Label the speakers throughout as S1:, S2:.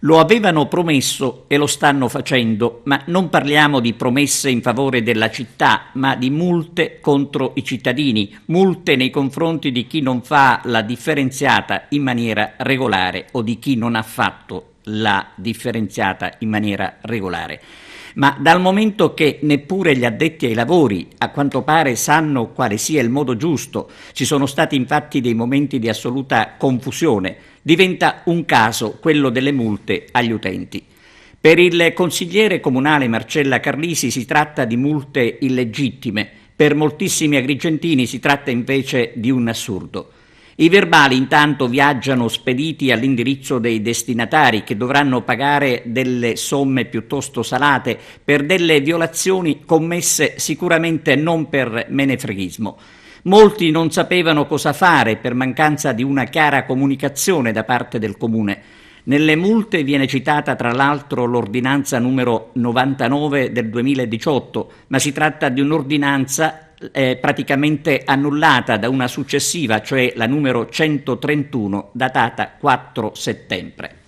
S1: Lo avevano promesso e lo stanno facendo, ma non parliamo di promesse in favore della città, ma di multe contro i cittadini, multe nei confronti di chi non fa la differenziata in maniera regolare o di chi non ha fatto la differenziata in maniera regolare. Ma dal momento che neppure gli addetti ai lavori a quanto pare sanno quale sia il modo giusto, ci sono stati infatti dei momenti di assoluta confusione, diventa un caso quello delle multe agli utenti. Per il consigliere comunale Marcella Carlisi si tratta di multe illegittime, per moltissimi agrigentini si tratta invece di un assurdo. I verbali intanto viaggiano spediti all'indirizzo dei destinatari che dovranno pagare delle somme piuttosto salate per delle violazioni commesse sicuramente non per menefreghismo. Molti non sapevano cosa fare per mancanza di una chiara comunicazione da parte del comune. Nelle multe viene citata tra l'altro l'ordinanza numero 99 del 2018, ma si tratta di un'ordinanza praticamente annullata da una successiva, cioè la numero 131, datata 4 settembre.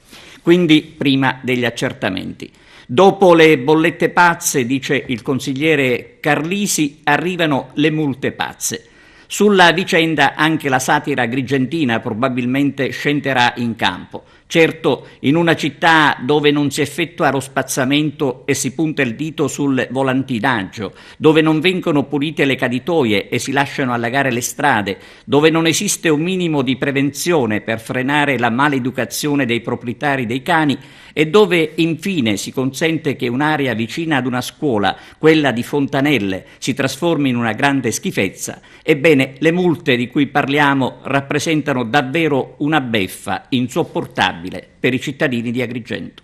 S1: Quindi prima degli accertamenti. Dopo le bollette pazze, dice il consigliere Carlisi, arrivano le multe pazze. Sulla vicenda anche la satira agrigentina probabilmente scenderà in campo. Certo, in una città dove non si effettua lo spazzamento e si punta il dito sul volantinaggio, dove non vengono pulite le caditoie e si lasciano allagare le strade, dove non esiste un minimo di prevenzione per frenare la maleducazione dei proprietari dei cani e dove infine si consente che un'area vicina ad una scuola, quella di Fontanelle, si trasformi in una grande schifezza, ebbene le multe di cui parliamo rappresentano davvero una beffa insopportabile per i cittadini di Agrigento.